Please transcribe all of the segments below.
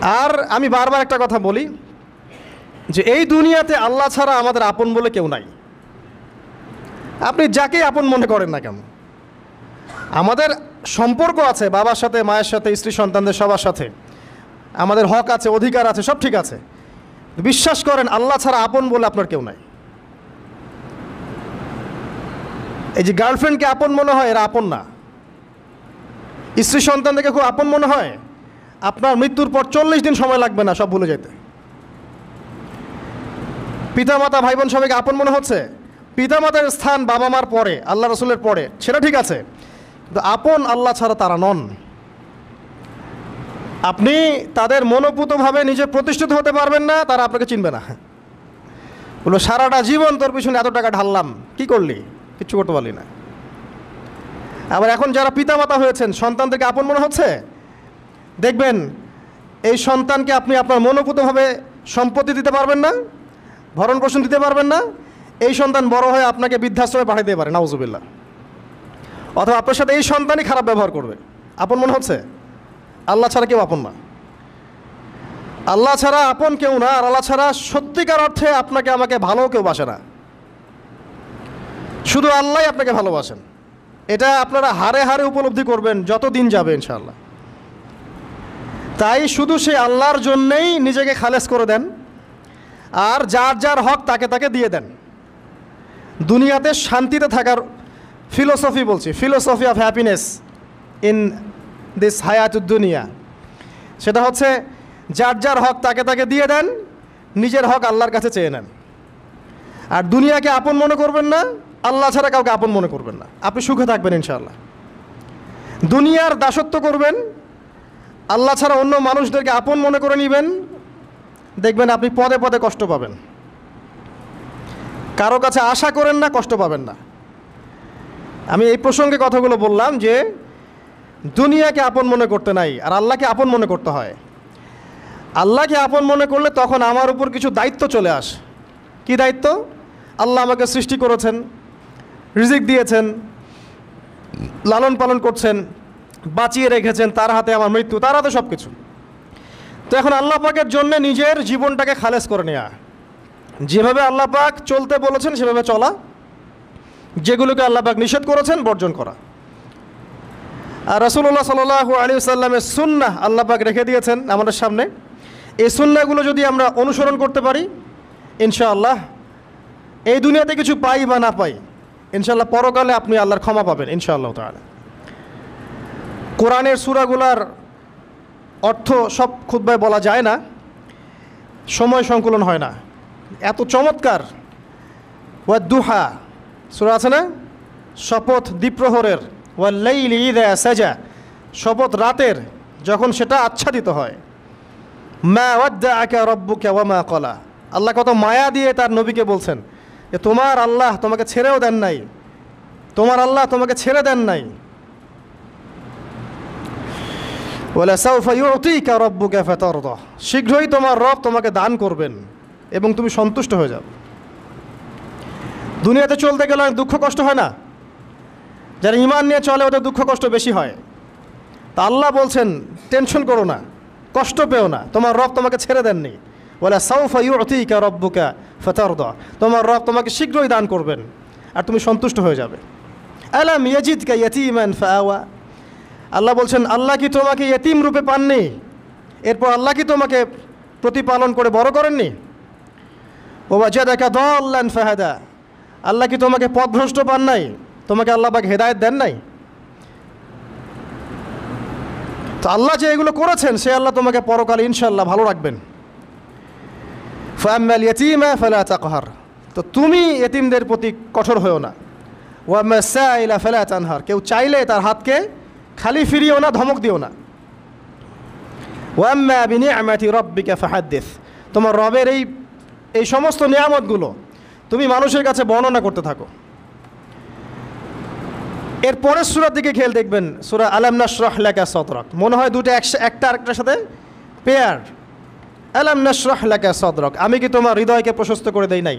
আর আমি বারবার একটা কথা বলি যে এই দুনিয়াতে আল্লাহ ছাড়া আমাদের আপন বলে কেউ নাই। আপনি যাকেই আপন মনে করেন না কেন, আমাদের সম্পর্ক আছে বাবার সাথে, মায়ের সাথে, স্ত্রী সন্তানদের সবার সাথে, আমাদের হক আছে, অধিকার আছে, সব ঠিক আছে। বিশ্বাস করেন আল্লাহ ছাড়া আপন বলে আপনার কেউ নাই। এই যে গার্লফ্রেন্ডকে আপন মনে হয়, এরা আপন না। স্ত্রী সন্তানদেরকে খুব আপন মনে হয়, আপনার মৃত্যুর পর 40 দিন সময় লাগবে না সব ভুলে যেতে। পিতামাতা, ভাই বোন সবাইকে আপন মনে হচ্ছে। পিতামাতার স্থান বাবা মার পরে, আল্লাহ রসুলের পরে, সেটা ঠিক আছে, কিন্তু আপন আল্লাহ ছাড়া তারা নন। আপনি তাদের মনোপুতভাবে নিজে প্রতিষ্ঠিত হতে পারবেন না, তারা আপনাকে চিনবে না। বললো সারাটা জীবন তোর পিছনে এত টাকা ঢাললাম, কি করলি? কিচ্ছু করতে পারলি না। আবার এখন যারা পিতামাতা হয়েছেন, সন্তানদেরকে আপন মনে হচ্ছে, দেখবেন এই সন্তানকে আপনি আপনার মনোপুতভাবে সম্পত্তি দিতে পারবেন না, ভরণ পোষণ দিতে পারবেন না। এই সন্তান বড় হয়ে আপনাকে বৃদ্ধাশ্রমে পাঠিয়ে দিতে পারে, নাউজুবিল্লাহ। অথবা আপনার সাথে এই সন্তানই খারাপ ব্যবহার করবে। আপন মনে হচ্ছে? আল্লাহ ছাড়া কেউ আপন না। আল্লাহ ছাড়া আপন কেউ না। আর আল্লাহ ছাড়া সত্যিকার অর্থে আপনাকে আমাকে ভালো কেউ বাসে না। শুধু আল্লাহই আপনাকে ভালোবাসেন। এটা আপনারা হারে হারে উপলব্ধি করবেন যত দিন যাবে ইনশাআল্লাহ। তাই শুধু সেই আল্লাহর জন্যেই নিজেকে খালেস করে দেন, আর যার যার হক তাকে তাকে দিয়ে দেন। দুনিয়াতে শান্তিতে থাকার ফিলোসফি বলছি, philosophy of happiness in this হায়াতুদ দুনিয়া, সেটা হচ্ছে যার যার হক তাকে তাকে দিয়ে দেন, নিজের হক আল্লাহর কাছে চেয়ে নেন। আর দুনিয়াকে আপন মনে করবেন না, আল্লাহ ছাড়া কাউকে আপন মনে করবেন না, আপনি সুখে থাকবেন ইনশাআল্লাহ। দুনিয়ার দাসত্ব করবেন, আল্লাহ ছাড়া অন্য মানুষদেরকে আপন মনে করে নেবেন, দেখবেন আপনি পদে পদে কষ্ট পাবেন। কারো কাছে আশা করেন না, কষ্ট পাবেন না। আমি এই প্রসঙ্গে কথাগুলো বললাম যে দুনিয়াকে আপন মনে করতে নাই, আর আল্লাহকে আপন মনে করতে হয়। আল্লাহকে আপন মনে করলে তখন আমার উপর কিছু দায়িত্ব চলে আসে। কি দায়িত্ব? আল্লাহ আমাকে সৃষ্টি করেছেন, রিজিক দিয়েছেন, লালন পালন করছেন, বাঁচিয়ে রেখেছেন, তার হাতে আমার মৃত্যু, তার হাতে সব কিছু। তো এখন আল্লাহ পাকের জন্য নিজের জীবনটাকে খালেস করে নেওয়া, যেভাবে আল্লাহ পাক চলতে বলেছেন সেভাবে চলা, যেগুলোকে আল্লাহ পাক নিষেধ করেছেন বর্জন করা। আর রাসূলুল্লাহ সাল্লাল্লাহু আলাইহি ওয়াসাল্লামের সুন্নাহ আল্লাহ পাক রেখে দিয়েছেন আমাদের সামনে। এই সুন্নাহগুলো যদি আমরা অনুসরণ করতে পারি ইনশাআল্লাহ, এই দুনিয়াতে কিছু পাই বা না পাই, ইনশাআল্লাহ পরকালে আপনি আল্লাহর ক্ষমা পাবেন ইনশাআল্লাহ তাআলা। কোরআনের সূরাগুলার অর্থ সব খুতবায় বলা যায় না, সময় সংকুলন হয় না। এত চমৎকার ওয়াদ-দুহা সূরা আছে না, শপথ দ্বিপ্রহরের, ওয়াল-লাইলি ইযা সাজা, শপথ রাতের যখন সেটা আচ্ছাদিত হয়, মা ওয়াদ্দাআকা রাব্বুকা ওয়া মা ক্বালা। আল্লাহ কত মায়া দিয়ে তার নবীকে বলছেন যে তোমার আল্লাহ তোমাকে ছেড়েও দেন নাই, তোমার আল্লাহ তোমাকে ছেড়ে দেন নাই। ওয়ালা সাউফা ইউতিকা রাব্বুকা ফাতারদা, শীঘ্রই তোমার রব তোমাকে দান করবেন এবং তুমি সন্তুষ্ট হয়ে যাবে। দুনিয়াতে চলতে গেলে দুঃখ কষ্ট হয় না? যারা ঈমান নিয়ে চলে ওদের দুঃখ কষ্ট বেশি হয়। তা আল্লাহ বলছেন টেনশন করো না, কষ্ট পেও না, তোমার রব তোমাকে ছেড়ে দেননি। ওয়ালা সাউফা ইউতিকা রাব্বুকা ফাতারদা, তোমার রব তোমাকে শীঘ্রই দান করবেন আর তুমি সন্তুষ্ট হয়ে যাবে। আলাম ইয়াজিদকা ইয়াতীমান ফাআওয়া, আল্লাহ বলছেন আল্লাহ কি তোমাকে ইয়েতিম রূপে পাননি, এরপর আল্লাহ কি তোমাকে প্রতিপালন করে বড় করেননি? ওয়াজাদাকা দাল্লান ফাহাদা, আল্লাহ কি তোমাকে পথভ্রষ্ট পান নাই, তোমাকে আল্লাহ পাক হেদায়েত দেন নাই? তো আল্লাহ যে এগুলো করেছেন সে আল্লাহ তোমাকে পরকালে ইনশাআল্লাহ ভালো রাখবেন। ফাআম্মাল ইয়াতীমা ফালা তাকহার, তো তুমি এতিমদের প্রতি কঠোর হয়েও না। ওয়াম্মা সাইলা ফালা তানহার, কেউ চাইলে তার হাতকে খালি ফিরিও না, ধমক দিও না। ওয়াম্মা বিনিআমাতি রাব্বিকা ফাহাদ্দিস, তোমার রবের এই সমস্ত নিয়ামতগুলো তুমি মানুষের কাছে বর্ণনা করতে থাকো। এর পরের সূরার দিকে খেয়াল দেখবেন, সূরা আলাম নাশরাহ লাকা সাদরাক, মনে হয় দুটো একটা আরেকটার সাথে পেয়ার। আলাম নাশরাহ লাকা সাদরাক, আমি কি তোমার হৃদয়কে প্রশস্ত করে দেই নাই?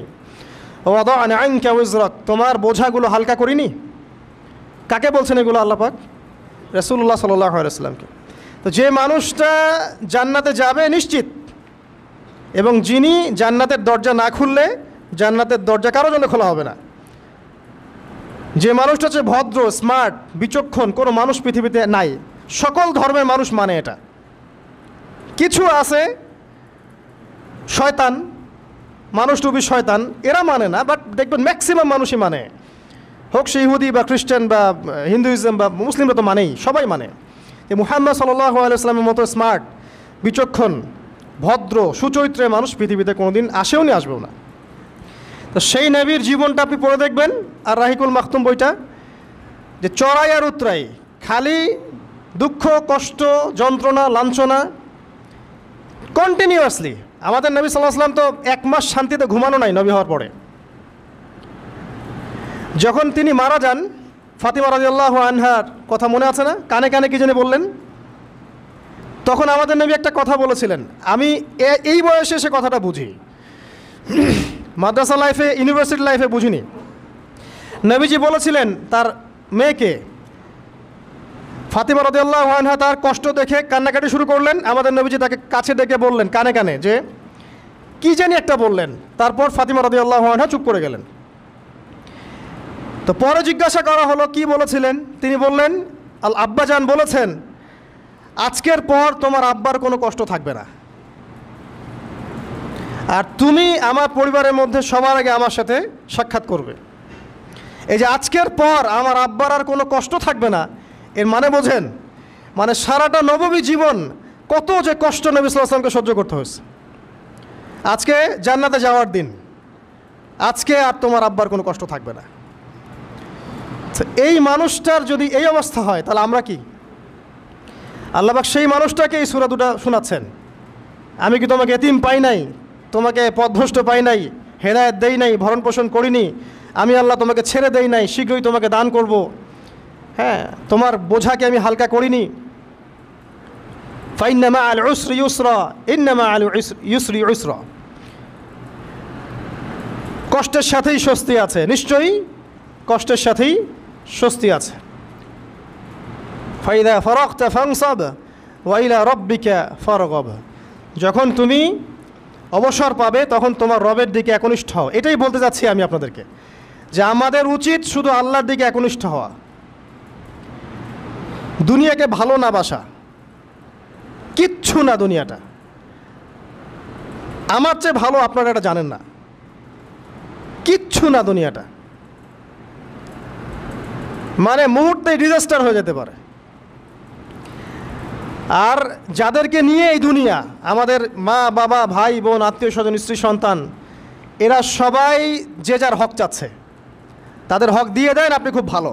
ওয়াদা'না আনকা ওয়িজরাক, তোমার বোঝাগুলো হালকা করিনি? কাকে বলছেন এগুলো আল্লাহ পাক? রাসূলুল্লাহ সাল্লাল্লাহু আলাইহি ওয়াসাল্লামকে। তো যে মানুষটা জান্নাতে যাবে নিশ্চিত, এবং যিনি জান্নাতের দরজা না খুললে জান্নাতের দরজা কারো জন্য খোলা হবে না। যে মানুষটা হচ্ছে ভদ্র, স্মার্ট, বিচক্ষণ, কোনো মানুষ পৃথিবীতে নাই। সকল ধর্মের মানুষ মানে এটা। কিছু আছে শয়তান, মানুষ টুবি শয়তান, এরা মানে না, বাট দেখবেন ম্যাক্সিমাম মানুষই মানে, হোক সে ইহুদি বা খ্রিস্টান বা হিন্দুইজম বা মুসলিমরা তো মানেই, সবাই মানে যে মুহাম্মদ সাল্লাল্লাহু আলাইহি ওয়াসাল্লামের মতো স্মার্ট, বিচক্ষণ, ভদ্র, সুচরিত্রের মানুষ পৃথিবীতে কোনোদিন আসেও নি, আসবেও না। তো সেই নবীর জীবনটা আপনি পড়ে দেখবেন, আর রাহিকুল মাখতুম বইটা, যে চড়াই আর উতরাই, খালি দুঃখ, কষ্ট, যন্ত্রণা, লাঞ্ছনা, কন্টিনিউয়াসলি। আমাদের নবী সাল্লাল্লাহু আলাইহি ওয়াসাল্লাম তো 1 মাস শান্তিতে ঘুমানো নাই নবী হওয়ার পরে। যখন তিনি মারা যান, ফাতিমা রাদিয়াল্লাহু আনহার কথা মনে আছে না? কানে কানে কি জানি বললেন। তখন আমাদের নবী একটা কথা বলেছিলেন, আমি এই বয়সে এসে কথাটা বুঝি, মাদ্রাসা লাইফে, ইউনিভার্সিটি লাইফে বুঝিনি। নবীজি বলেছিলেন তার মেয়েকে, ফাতিমা রাদিয়াল্লাহু আনহা তার কষ্ট দেখে কান্নাকাটি শুরু করলেন। আমাদের নবীজি তাকে কাছে ডেকে বললেন কানে কানে যে কি জানি একটা বললেন। তারপর ফাতিমা রাদিয়াল্লাহু আনহা চুপ করে গেলেন। তো পরে জিজ্ঞাসা করা হলো কি বলেছিলেন। তিনি বললেন, আব্বাজান বলেছেন আজকের পর তোমার আব্বার কোনো কষ্ট থাকবে না, আর তুমি আমার পরিবারের মধ্যে সবার আগে আমার সাথে সাক্ষাৎ করবে। এই যে আজকের পর আমার আব্বার আর কোনো কষ্ট থাকবে না, এর মানে বোঝেন, মানে সারাটা নববী জীবন কত যে কষ্ট নবী সাল্লাল্লাহু আলাইহি ওয়াসাল্লামকে সহ্য করতে হয়েছে। আজকে জান্নাতে যাওয়ার দিন, আজকে আর তোমার আব্বার কোনো কষ্ট থাকবে না। এই মানুষটার যদি এই অবস্থা হয়, তাহলে আমরা কি? আল্লাহ পাক সেই মানুষটাকে এই সূরা দুটো শোনাচ্ছেন, আমি কি তোমাকে এতিম পাই নাই, তোমাকে পথভ্রষ্ট পাই নাই, হেদায়েত দেই নাই, ভরণ পোষণ করিনি, আমি আল্লাহ তোমাকে ছেড়ে দেই নাই, শীঘ্রই তোমাকে দান করব, হ্যাঁ, তোমার বোঝাকে আমি হালকা করিনি। ফাইন্না মাআল উসরি ইউসরা, ইন্না মাআল ইউসরি ইউসরা, কষ্টের সাথেই স্বস্তি আছে, নিশ্চয়ই কষ্টের সাথেই স্বস্তি আছে। ফাইদা ফারাগতা ফানসাব ওয়া ইলা রাব্বিকা ফারগাব, যখন তুমি অবসর পাবে তখন তোমার রবের দিকে একনিষ্ঠ হও। এটাই বলতে যাচ্ছি আমি আপনাদেরকে, যে আমাদের উচিত শুধু আল্লাহর দিকে একনিষ্ঠ হওয়া, দুনিয়াকে ভালো না বাসা, কিচ্ছু না দুনিয়াটা। আমার চেয়ে ভালো আপনারা এটা জানেন না, কিচ্ছু না দুনিয়াটা, মানে মুহূর্তেই ডিজাস্টার হয়ে যেতে পারে। আর যাদেরকে নিয়ে এই দুনিয়া, আমাদের মা বাবা, ভাই বোন, আত্মীয় স্বজন, স্ত্রী সন্তান, এরা সবাই যে যার হক চাচ্ছে, তাদের হক দিয়ে দেন, আপনি খুব ভালো,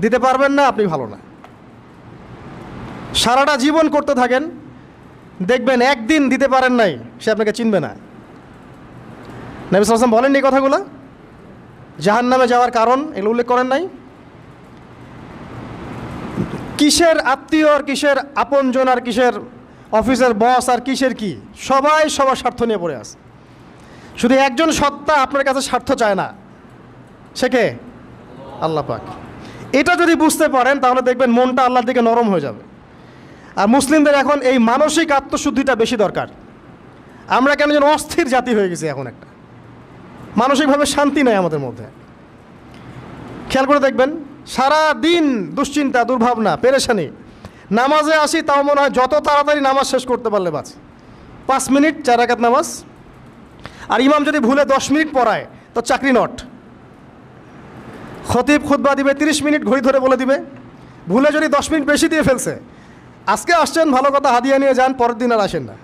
দিতে পারবেন না, আপনি ভালো না। সারাটা জীবন করতে থাকেন, দেখবেন একদিন দিতে পারেন নাই, সে আপনাকে চিনবে না। নবী সাল্লাল্লাহু আলাইহি ওয়াসাল্লাম বলেননি এই কথাগুলো? জাহান্নামে যাওয়ার কারণ এগুলো উল্লেখ করেন নাই? কিসের আত্মীয় আর কিসের আপনজন আর কিসের অফিসের বস আর কিসের কি, সবাই সবার স্বার্থ নিয়ে পড়ে আছে। শুধু একজন সত্তা আপনার কাছে স্বার্থ চায় না, সে কে? আল্লাহ পাক। এটা যদি বুঝতে পারেন তাহলে দেখবেন মনটা আল্লাহর দিকে নরম হয়ে যাবে। আর মুসলিমদের এখন এই মানসিক আত্মশুদ্ধিটা বেশি দরকার। আমরা কেন যেন অস্থির জাতি হয়ে গেছি এখন, একটা মানসিকভাবে শান্তি নেই আমাদের মধ্যে। খেয়াল করে দেখবেন সারা দিন দুশ্চিন্তা, দুর্ভাবনা, পেরেশানি। নামাজে আসি তাও মনে হয় যত তাড়াতাড়ি নামাজ শেষ করতে পারলে বাঁচি। 5 মিনিট 4 রাকাত নামাজ, আর ইমাম যদি ভুলে 10 মিনিট পড়ায় তো চাকরি নট। খতিব খুতবা দিবে 30 মিনিট ঘড়ি ধরে বলে দিবে, ভুলে যদি 10 মিনিট বেশি দিয়ে ফেলছে, আজকে আসছেন ভালো কথা, হাদিয়া নিয়ে যান, পরের দিন আর আসেন না।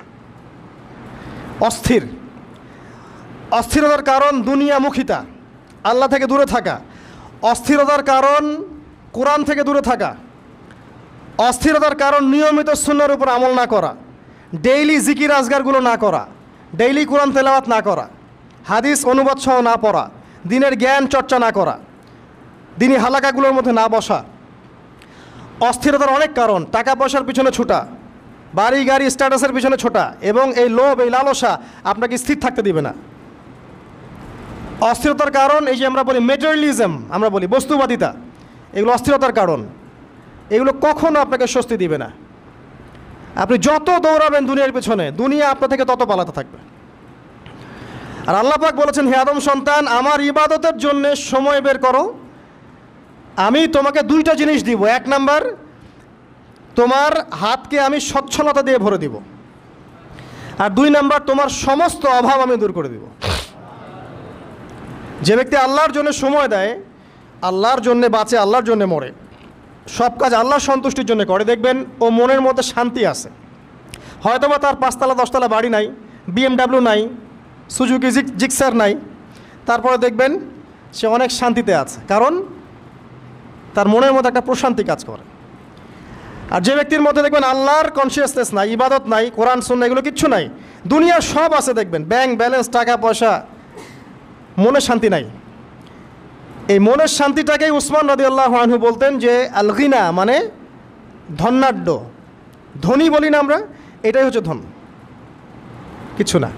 অস্থির। অস্থিরতার কারণ দুনিয়ামুখিতা, আল্লাহ থেকে দূরে থাকা। অস্থিরতার কারণ কোরআন থেকে দূরে থাকা। অস্থিরতার কারণ নিয়মিত সুন্নাহর উপর আমল না করা, ডেইলি জিকির আজগারগুলো না করা, ডেইলি কোরআন তেলাওয়াত না করা, হাদিস অনুবাদ সহ না পড়া, দিনের জ্ঞান চর্চা না করা, দিনী হালাকাগুলোর মধ্যে না বসা। অস্থিরতার অনেক কারণ, টাকা পয়সার পিছনে ছোটা, বাড়ি গাড়ি স্ট্যাটাসের পিছনে ছোটা, এবং এই লোভ, এই লালসা আপনাকে স্থির থাকতে দিবে না। অস্থিরতার কারণ এই যে আমরা বলি মেটেরিয়ালিজম, আমরা বলি বস্তুবাদিতা, এগুলো অস্থিরতার কারণ। এগুলো কখনো আপনাকে স্বস্তি দিবে না। আপনি যত দৌড়াবেন দুনিয়ার পেছনে, দুনিয়া আপনার থেকে তত পালাতে থাকবে। আর আল্লাহ পাক বলেছেন, হে আদম সন্তান, আমার ইবাদতের জন্য সময় বের করো, আমি তোমাকে দুইটা জিনিস দিব। এক নাম্বার, তোমার হাতকে আমি সচ্ছলতা দিয়ে ভরে দিব, আর দুই নাম্বার, তোমার সমস্ত অভাব আমি দূর করে দিব। যে ব্যক্তি আল্লাহর জন্য সময় দেয়, আল্লাহর জন্য বাঁচে, আল্লাহর জন্য মরে, সব কাজ আল্লাহর সন্তুষ্টির জন্য করে, দেখবেন ও মনের মধ্যে শান্তি আছে। হয়তোবা তার 5তলা 10তলা বাড়ি নাই, BMW নাই, সুজুকি জিক্সার নাই, তারপরে দেখবেন সে অনেক শান্তিতে আছে, কারণ তার মনের মধ্যে একটা প্রশান্তি কাজ করে। আর যে ব্যক্তির মধ্যে দেখবেন আল্লাহর কনসিয়াসনেস নাই, ইবাদত নাই, কোরআন সুন্নাহ এগুলো কিচ্ছু নাই, দুনিয়ার সব আছে, দেখবেন ব্যাংক ব্যালেন্স, টাকা পয়সা, মনে শান্তি নাই। এই মনের শান্তিটাকেই উসমান রাদিয়াল্লাহু আনহু বলতেন যে আল গিনা মানে ধনাঢ্য, ধনী বলি না আমরা, এটাই হচ্ছে ধন, কিছু না।